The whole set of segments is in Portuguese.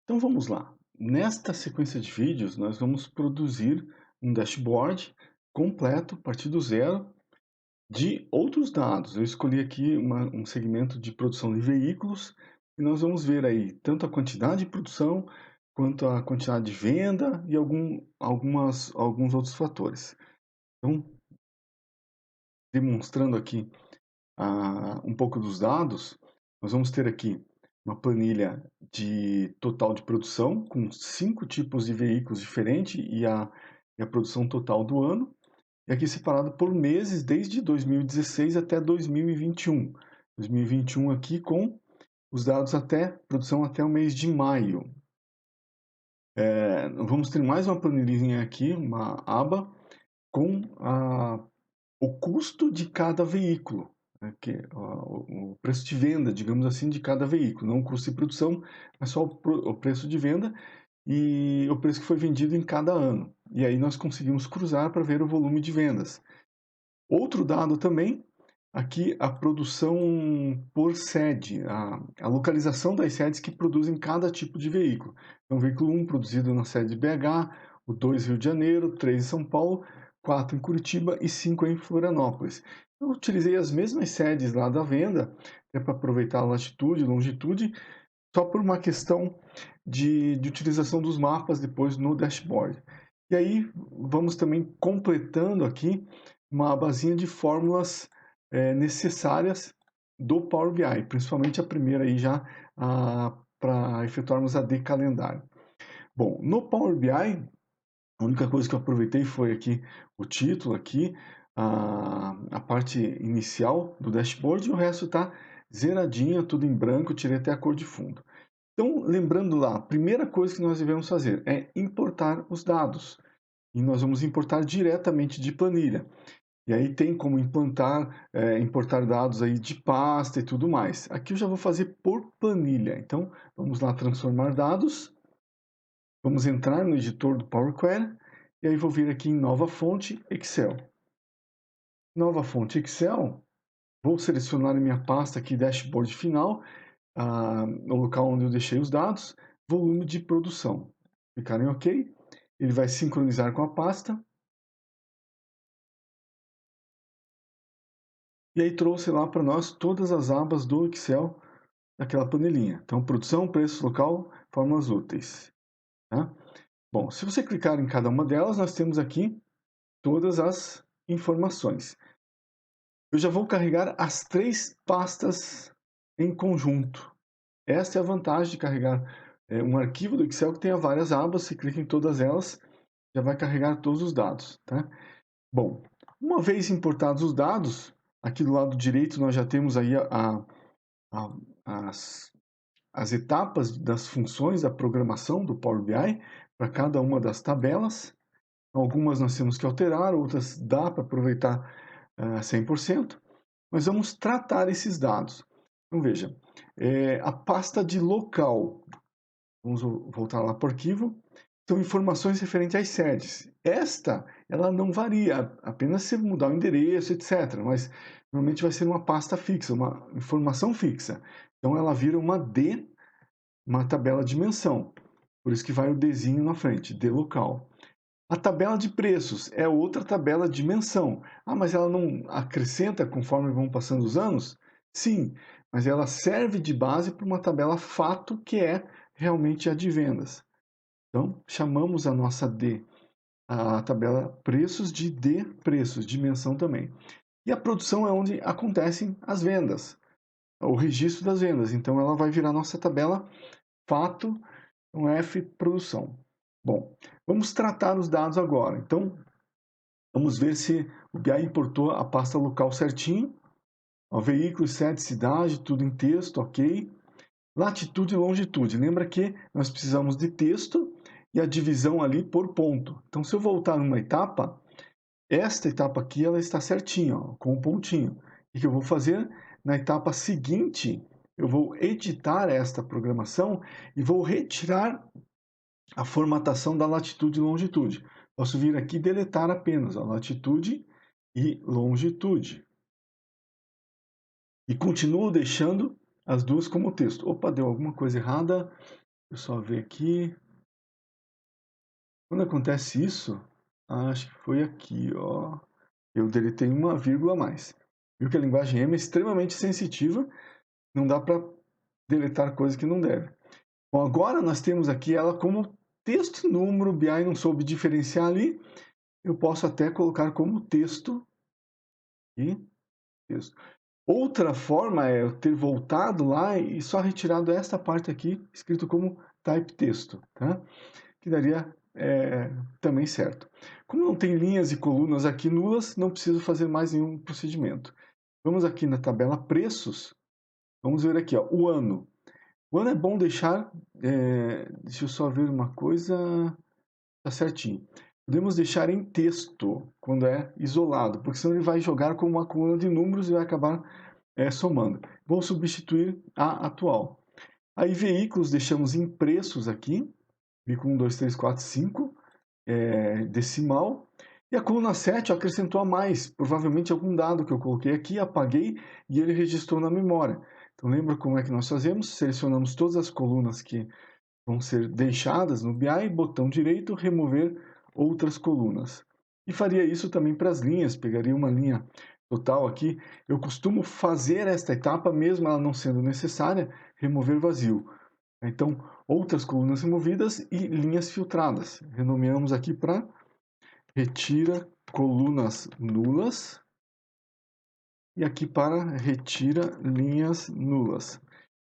Então vamos lá. Nesta sequência de vídeos, nós vamos produzir um dashboard completo, a partir do zero, de outros dados. Eu escolhi aqui um segmento de produção de veículos e nós vamos ver aí tanto a quantidade de produção quanto a quantidade de venda e alguns outros fatores. Então, demonstrando aqui um pouco dos dados, nós vamos ter aqui uma planilha de total de produção, com 5 tipos de veículos diferentes e a produção total do ano, e aqui separado por meses, desde 2016 até 2021. 2021 aqui com os dados produção até o mês de maio. Vamos ter mais uma planilhinha aqui, uma aba, com o custo de cada veículo, né, o preço de venda, digamos assim, de cada veículo, não o custo de produção, mas só o preço de venda e o preço que foi vendido em cada ano. E aí nós conseguimos cruzar para ver o volume de vendas. Outro dado também, aqui a produção por sede, a localização das sedes que produzem cada tipo de veículo. Então, veículo 1 produzido na sede de BH, o 2 Rio de Janeiro, 3 em São Paulo, 4 em Curitiba e 5 em Florianópolis. Eu utilizei as mesmas sedes lá da venda, para aproveitar a latitude e longitude, só por uma questão de utilização dos mapas depois no dashboard. E aí vamos também completando aqui uma abazinha de fórmulas necessárias do Power BI, principalmente a primeira aí já para efetuarmos a de calendário. Bom, no Power BI, a única coisa que eu aproveitei foi aqui o título aqui, a parte inicial do dashboard, e o resto está zeradinha, tudo em branco, tirei até a cor de fundo. Então, lembrando lá, a primeira coisa que nós devemos fazer é importar os dados. E nós vamos importar diretamente de planilha. E aí tem como importar dados aí de pasta e tudo mais. Aqui eu já vou fazer por planilha. Então, vamos lá transformar dados. Vamos entrar no editor do Power Query. E aí vou vir aqui em nova fonte, Excel. Nova fonte Excel. Vou selecionar a minha pasta aqui, dashboard final, no local onde eu deixei os dados, volume de produção. Clicar em OK. Ele vai sincronizar com a pasta. E aí trouxe lá para nós todas as abas do Excel daquela panelinha. Então, produção, preço local, fórmulas úteis. Tá? Bom, se você clicar em cada uma delas, nós temos aqui todas as informações. Eu já vou carregar as 3 pastas em conjunto. Esta é a vantagem de carregar um arquivo do Excel que tenha várias abas. Você clica em todas elas, já vai carregar todos os dados. Tá? Bom, uma vez importados os dados, aqui do lado direito nós já temos aí as, as etapas das funções da programação do Power BI para cada uma das tabelas. Algumas nós temos que alterar, outras dá para aproveitar 100%. Mas vamos tratar esses dados. Então veja, a pasta de local, vamos voltar lá para o arquivo, são informações referentes às sedes. Ela não varia, apenas se mudar o endereço, etc. Mas normalmente vai ser uma pasta fixa, uma informação fixa. Então ela vira uma tabela de dimensão. Por isso que vai o Dzinho na frente, D local. A tabela de preços é outra tabela de dimensão. Ah, mas ela não acrescenta conforme vão passando os anos? Sim, mas ela serve de base para uma tabela fato que é realmente a de vendas. Então, chamamos a tabela preços de D preços, dimensão também. E a produção é onde acontecem as vendas, o registro das vendas. Então, ela vai virar nossa tabela fato, um F produção. Bom, vamos tratar os dados agora. Então, vamos ver se o BI importou a pasta local certinho. O veículo, sede, cidade, tudo em texto, ok. Latitude e longitude. Lembra que nós precisamos de texto e a divisão ali por ponto. Então, se eu voltar numa etapa, esta etapa aqui ela está certinha, ó, com um pontinho. O que eu vou fazer? Na etapa seguinte, eu vou editar esta programação e vou retirar a formatação da latitude e longitude. Posso vir aqui e deletar apenas a latitude e longitude. E continuo deixando as duas como texto. Opa, deu alguma coisa errada. eu só ver aqui. Quando acontece isso, acho que foi aqui, ó. Eu deletei uma vírgula a mais. Viu que a linguagem M é extremamente sensitiva, não dá para deletar coisas que não deve. Bom, agora nós temos aqui ela como texto e número, o BI não soube diferenciar ali, eu posso até colocar como texto e texto. Outra forma é eu ter voltado lá e só retirado esta parte aqui, escrito como type texto, tá? Que daria também certo. Como não tem linhas e colunas aqui nulas, não preciso fazer mais nenhum procedimento. Vamos aqui na tabela preços, vamos ver aqui, ó, o ano. O ano é bom deixar, deixa eu só ver uma coisa, tá certinho. Podemos deixar em texto, quando é isolado, porque senão ele vai jogar como uma coluna de números e vai acabar somando. Vou substituir a atual. Aí veículos deixamos em preços aqui, veículo 1, 2, 3, 4, 5, decimal. E a coluna 7 acrescentou a mais, provavelmente algum dado que eu coloquei aqui, apaguei e ele registrou na memória. Então lembra como é que nós fazemos? Selecionamos todas as colunas que vão ser deixadas no BI, botão direito, remover outras colunas. E faria isso também para as linhas, pegaria uma linha total aqui. Eu costumo fazer esta etapa, mesmo ela não sendo necessária, remover vazio. Então, outras colunas removidas e linhas filtradas. Renomeamos aqui para retira colunas nulas e aqui para retira linhas nulas.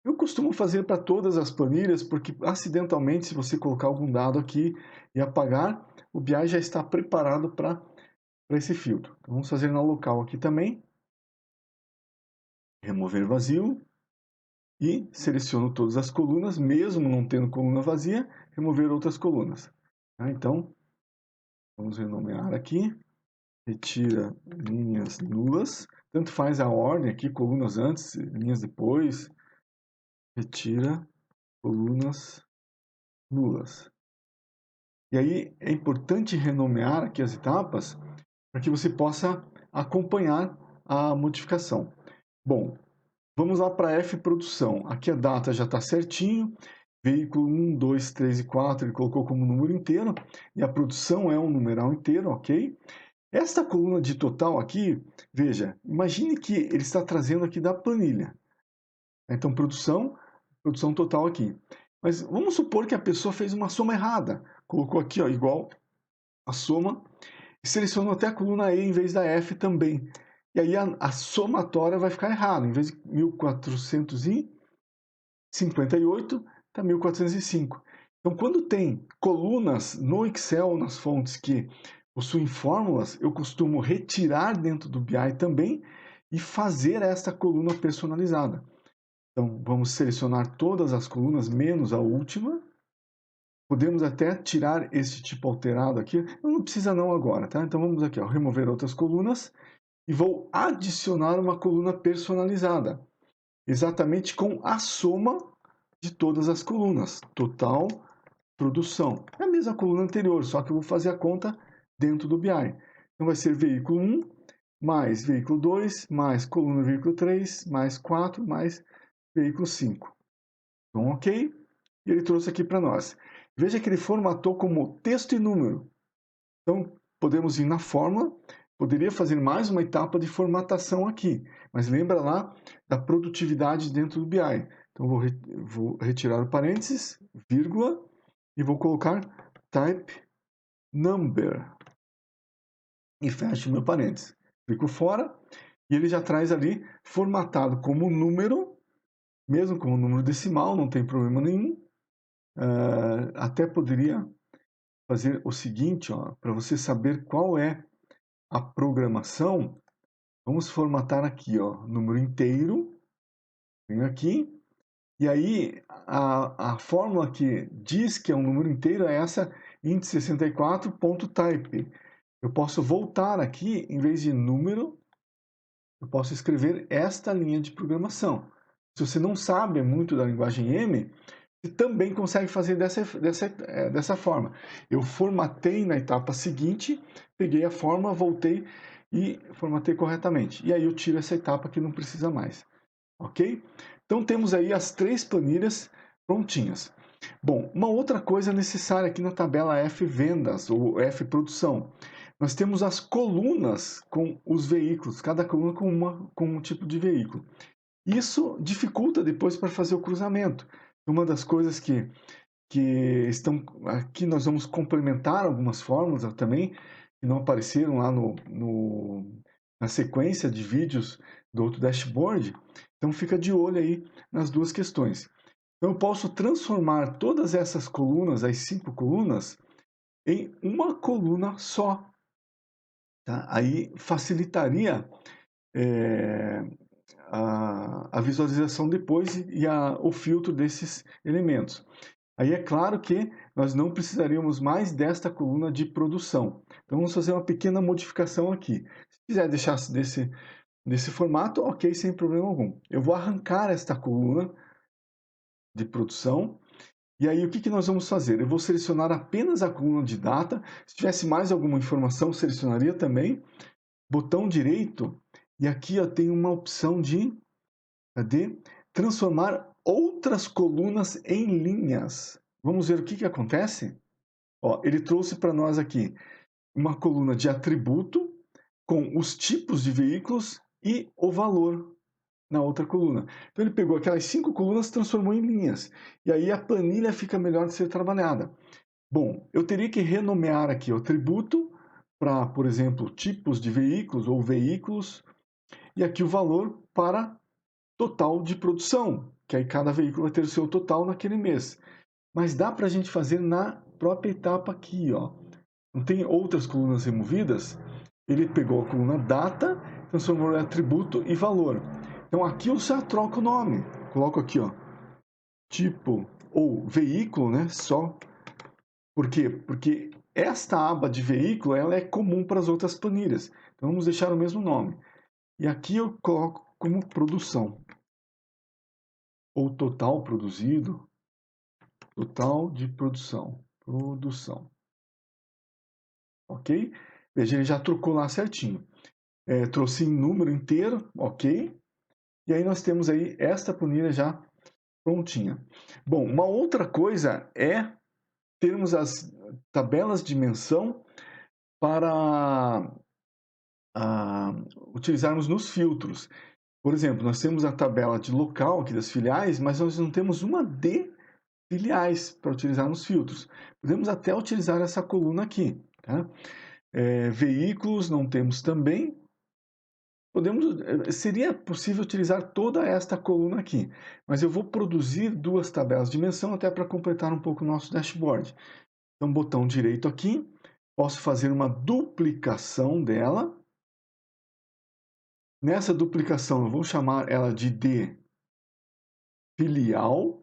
Eu costumo fazer para todas as planilhas, porque acidentalmente, se você colocar algum dado aqui e apagar, o BI já está preparado para esse filtro. Então, vamos fazer na local aqui também. Remover vazio. E seleciono todas as colunas, mesmo não tendo coluna vazia, remover outras colunas. Então, vamos renomear aqui. Retira linhas nulas. Tanto faz a ordem aqui, colunas antes, linhas depois. Retira colunas nulas. E aí é importante renomear aqui as etapas para que você possa acompanhar a modificação. Bom, vamos lá para F produção. Aqui a data já está certinho. Veículo 1, 2, 3 e 4 ele colocou como número inteiro. E a produção é um numeral inteiro, ok? Esta coluna de total aqui, veja, imagine que ele está trazendo aqui da planilha. Então, produção total aqui. Mas vamos supor que a pessoa fez uma soma errada. Colocou aqui, ó, igual a soma, e selecionou até a coluna E em vez da F também. E aí a somatória vai ficar errada. Em vez de 1458, está 1405. Então, quando tem colunas no Excel, nas fontes que possuem fórmulas, eu costumo retirar dentro do BI também e fazer esta coluna personalizada. Então, vamos selecionar todas as colunas, menos a última. Podemos até tirar esse tipo alterado aqui. Não precisa não agora, tá? Então, vamos aqui, ó, remover outras colunas e vou adicionar uma coluna personalizada, exatamente com a soma de todas as colunas. Total produção. É a mesma coluna anterior, só que eu vou fazer a conta dentro do BI. Então, vai ser veículo 1, mais veículo 2, mais coluna veículo 3, mais 4, mais veículo 5. Então, ok? E ele trouxe aqui para nós. Veja que ele formatou como texto e número. Então, podemos ir na fórmula. Poderia fazer mais uma etapa de formatação aqui, mas lembra lá da produtividade dentro do BI. Então, vou retirar o parênteses, vírgula, e vou colocar type number. E fecho meu parênteses. Clico fora e ele já traz ali formatado como número, mesmo como número decimal, não tem problema nenhum. Até poderia fazer o seguinte, para você saber qual é a programação, vamos formatar aqui, ó, número inteiro, venho aqui, e aí a fórmula que diz que é um número inteiro é essa int64.type. Eu posso voltar aqui, em vez de número, eu posso escrever esta linha de programação. Se você não sabe muito da linguagem M, você também consegue fazer dessa forma. Eu formatei na etapa seguinte, peguei a fórmula, voltei e formatei corretamente. E aí eu tiro essa etapa que não precisa mais. Ok? Então temos aí as três planilhas prontinhas. Bom, uma outra coisa necessária aqui na tabela F vendas ou F produção. Nós temos as colunas com os veículos, cada coluna com um tipo de veículo. Isso dificulta depois para fazer o cruzamento. Uma das coisas que estão aqui, nós vamos complementar algumas fórmulas também, que não apareceram lá na sequência de vídeos do outro dashboard. Então fica de olho aí nas duas questões. Então eu posso transformar todas essas colunas, as 5 colunas, em uma coluna só. Tá? Aí facilitaria a visualização depois e o filtro desses elementos. Aí é claro que nós não precisaríamos mais desta coluna de produção. Então vamos fazer uma pequena modificação aqui. Se quiser deixar desse formato, ok, sem problema algum. Eu vou arrancar esta coluna de produção. E aí o que nós vamos fazer? Eu vou selecionar apenas a coluna de data. Se tivesse mais alguma informação, selecionaria também. Botão direito. E aqui eu tenho uma opção de transformar outras colunas em linhas. Vamos ver o que acontece? Ó, ele trouxe para nós aqui uma coluna de atributo com os tipos de veículos e o valor na outra coluna. Então ele pegou aquelas 5 colunas e transformou em linhas. E aí a planilha fica melhor de ser trabalhada. Bom, eu teria que renomear aqui o atributo para, por exemplo, tipos de veículos ou veículos, e aqui o valor para total de produção, que aí cada veículo vai ter o seu total naquele mês. Mas dá para a gente fazer na própria etapa aqui, ó. Não tem outras colunas removidas? Ele pegou a coluna data, transformou em atributo e valor. Então aqui eu já troco o nome. Coloco aqui, ó, tipo ou veículo, né? Só. Por quê? Porque esta aba de veículo ela é comum para as outras planilhas. Então vamos deixar o mesmo nome. E aqui eu coloco como produção. Ou total produzido. Total de produção. Produção. Ok? Veja, ele já trocou lá certinho. Trouxe em número inteiro, ok? E aí nós temos aí esta planilha já prontinha. Bom, uma outra coisa é termos as tabelas de dimensão para utilizarmos nos filtros. Por exemplo, nós temos a tabela de local aqui das filiais, mas nós não temos uma de filiais para utilizar nos filtros. Podemos até utilizar essa coluna aqui. Tá? Veículos não temos também. Seria possível utilizar toda esta coluna aqui, mas eu vou produzir duas tabelas de dimensão até para completar um pouco o nosso dashboard. Então, botão direito aqui, posso fazer uma duplicação dela. Nessa duplicação, eu vou chamar ela de D filial.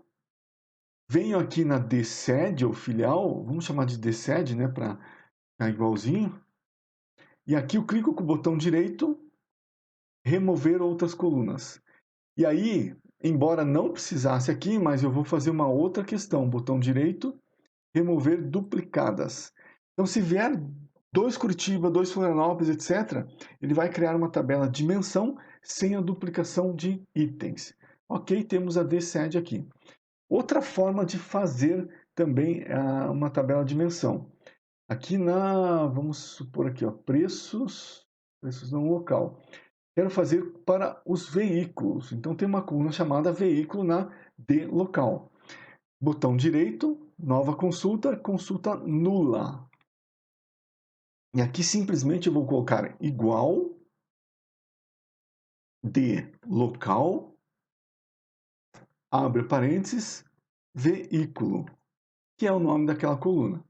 Venho aqui na DSED ou filial, vamos chamar de DSED, né, para ficar igualzinho. E aqui eu clico com o botão direito, remover outras colunas. E aí, embora não precisasse aqui, mas eu vou fazer uma outra questão. Botão direito, remover duplicadas. Então, se vier 2 Curitiba, 2 Florianópolis, etc., ele vai criar uma tabela de dimensão sem a duplicação de itens. Ok, temos a DSED aqui. Outra forma de fazer também uma tabela de dimensão. Aqui vamos supor aqui, ó, preços não local. Quero fazer para os veículos. Então tem uma coluna chamada veículo na D local. Botão direito, nova consulta, consulta nula. E aqui simplesmente eu vou colocar igual D local, abre parênteses, veículo, que é o nome daquela coluna.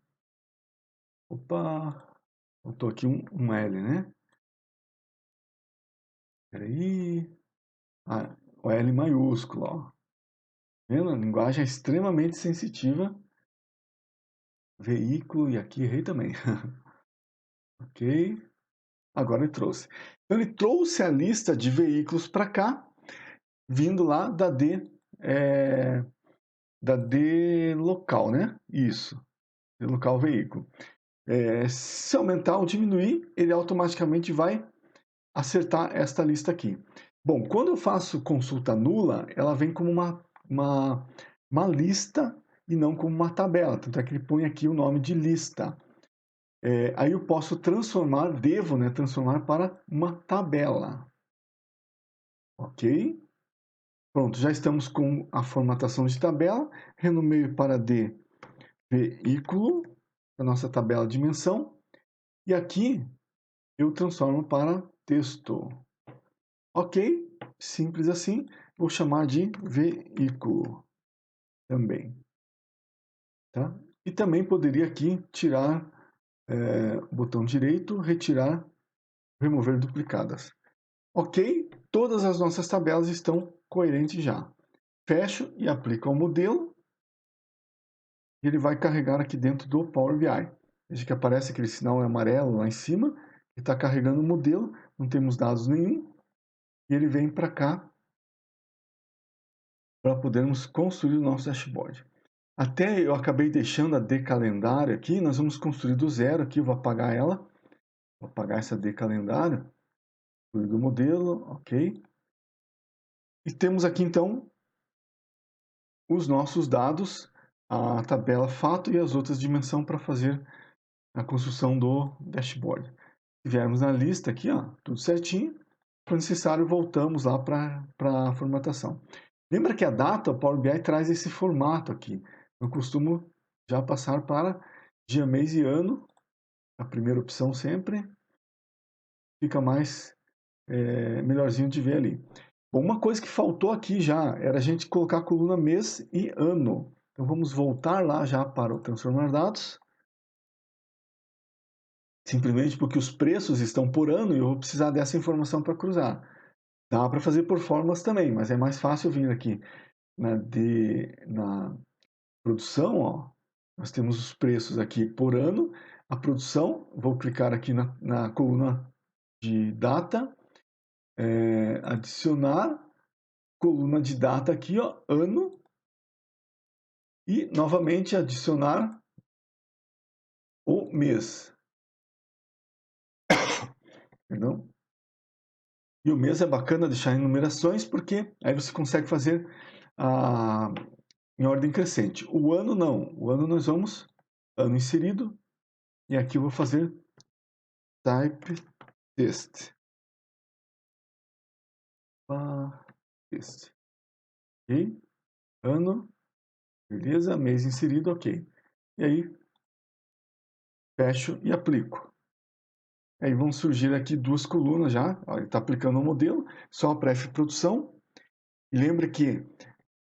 Opa, botou aqui um L, né? Peraí. O L maiúsculo, ó. Vendo? A linguagem é extremamente sensitiva. Veículo, e aqui errei também. Ok. Agora ele trouxe. Então ele trouxe a lista de veículos para cá, vindo lá da D local, né? Isso. D local veículo. Se aumentar ou diminuir, ele automaticamente vai acertar esta lista aqui. Bom, quando eu faço consulta nula, ela vem como uma lista e não como uma tabela. Tanto é que ele põe aqui o nome de lista. Aí eu posso transformar, devo, né, transformar para uma tabela. Ok? Pronto, já estamos com a formatação de tabela. Renomeio para de veículo, a nossa tabela de dimensão. E aqui eu transformo para texto. Ok? Simples assim. Vou chamar de veículo também. Tá? E também poderia aqui tirar, botão direito, retirar, remover duplicadas. Ok? Todas as nossas tabelas estão coerentes já. Fecho e aplico ao modelo. E ele vai carregar aqui dentro do Power BI. Veja que aparece aquele sinal amarelo lá em cima, que está carregando o modelo, não temos dados nenhum, e ele vem para cá para podermos construir o nosso dashboard. Até eu acabei deixando a D calendário aqui, nós vamos construir do zero aqui, vou apagar ela, vou apagar essa D calendário, do modelo, ok. E temos aqui então os nossos dados, a tabela fato e as outras dimensões para fazer a construção do dashboard. Se viermos na lista aqui, ó, tudo certinho, se necessário voltamos lá para a formatação. Lembra que a data, o Power BI traz esse formato aqui. Eu costumo já passar para dia, mês e ano, a primeira opção sempre, fica mais melhorzinho de ver ali. Bom, uma coisa que faltou aqui já era a gente colocar a coluna mês e ano. Então vamos voltar lá já para o transformar dados. Simplesmente porque os preços estão por ano e eu vou precisar dessa informação para cruzar. Dá para fazer por fórmulas também, mas é mais fácil vir aqui na produção, ó, nós temos os preços aqui por ano, a produção, vou clicar aqui na coluna de data, adicionar, coluna de data aqui, ó, ano, e novamente adicionar o mês. Perdão? E o mês é bacana deixar em numerações, porque aí você consegue fazer em ordem crescente. O ano não, o ano nós vamos, ano inserido, e aqui eu vou fazer type text. Text. Ok? Ano, beleza, mês inserido, ok. E aí, fecho e aplico. Aí vão surgir aqui duas colunas já, ó, ele está aplicando o modelo, só para F-produção. E lembre que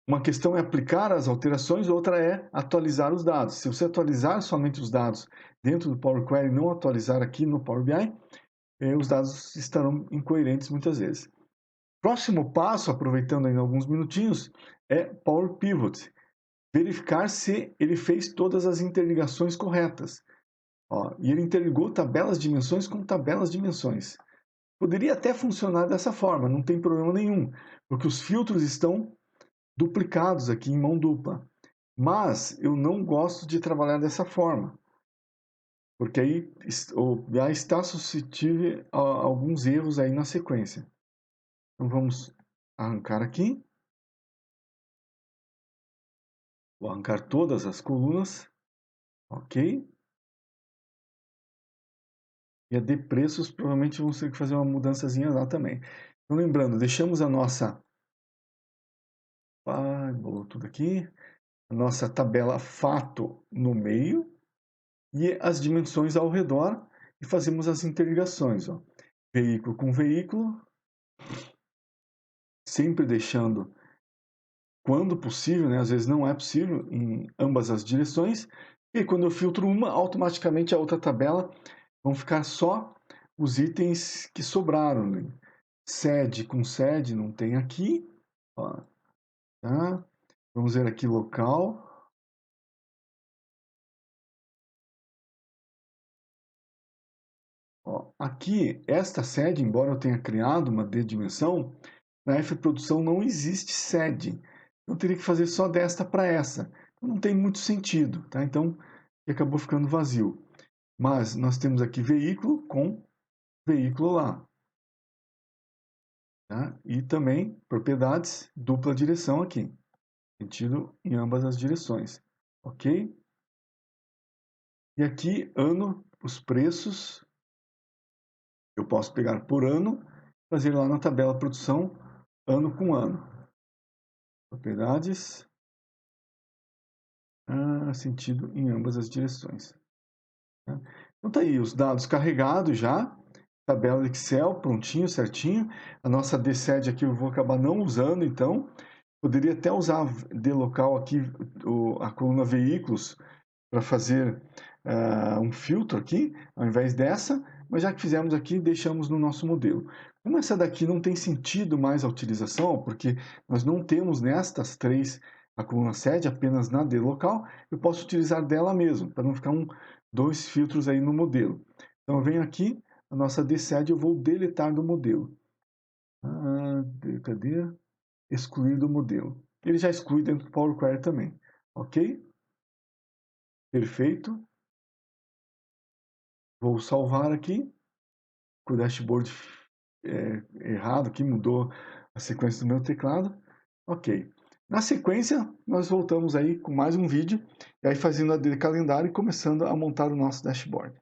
uma questão é aplicar as alterações, outra é atualizar os dados. Se você atualizar somente os dados dentro do Power Query e não atualizar aqui no Power BI, os dados estarão incoerentes muitas vezes. Próximo passo, aproveitando ainda alguns minutinhos, é Power Pivot. Verificar se ele fez todas as interligações corretas. Ó, e ele interligou tabelas de dimensões com tabelas de dimensões. Poderia até funcionar dessa forma, não tem problema nenhum, porque os filtros estão duplicados aqui em mão dupla. Mas eu não gosto de trabalhar dessa forma, porque aí o BI está suscetível a alguns erros aí na sequência. Então vamos arrancar aqui. Vou arrancar todas as colunas, ok? E a de preços provavelmente vamos ter que fazer uma mudançazinha lá também. Então lembrando, deixamos a nossa... Bolou tudo aqui. A nossa tabela fato no meio e as dimensões ao redor e fazemos as interligações. Ó. Veículo com veículo, sempre deixando, quando possível, né? Às vezes não é possível, em ambas as direções. E quando eu filtro uma, automaticamente a outra tabela vão ficar só os itens que sobraram. Né? Sede com sede não tem aqui. Ó, tá? Vamos ver aqui local. Ó, aqui, esta sede, embora eu tenha criado uma D-dimensão, na F-produção não existe sede. Eu teria que fazer só desta para essa. Não tem muito sentido, tá? Então, acabou ficando vazio. Mas nós temos aqui veículo com veículo lá. Tá? E também propriedades, dupla direção aqui. Sentido em ambas as direções. ok? E aqui, ano, os preços, eu posso pegar por ano, fazer lá na tabela produção, ano com ano. Propriedades, sentido em ambas as direções. Tá? Então tá aí, os dados carregados já, tabela Excel, prontinho, certinho. A nossa DSED aqui eu vou acabar não usando, então. Poderia até usar de local aqui a coluna veículos para fazer um filtro aqui, ao invés dessa, mas já que fizemos aqui, deixamos no nosso modelo. Como essa daqui não tem sentido mais a utilização, porque nós não temos nestas três a coluna sede, apenas na D local, eu posso utilizar dela mesmo, para não ficar dois filtros aí no modelo. Então eu venho aqui, a nossa D sede eu vou deletar do modelo. Cadê? Excluir do modelo. Ele já exclui dentro do Power Query também. Ok? Perfeito. Vou salvar aqui. Com o dashboard errado aqui, mudou a sequência do meu teclado. Ok. Na sequência, nós voltamos aí com mais um vídeo, e aí fazendo a de calendário e começando a montar o nosso dashboard.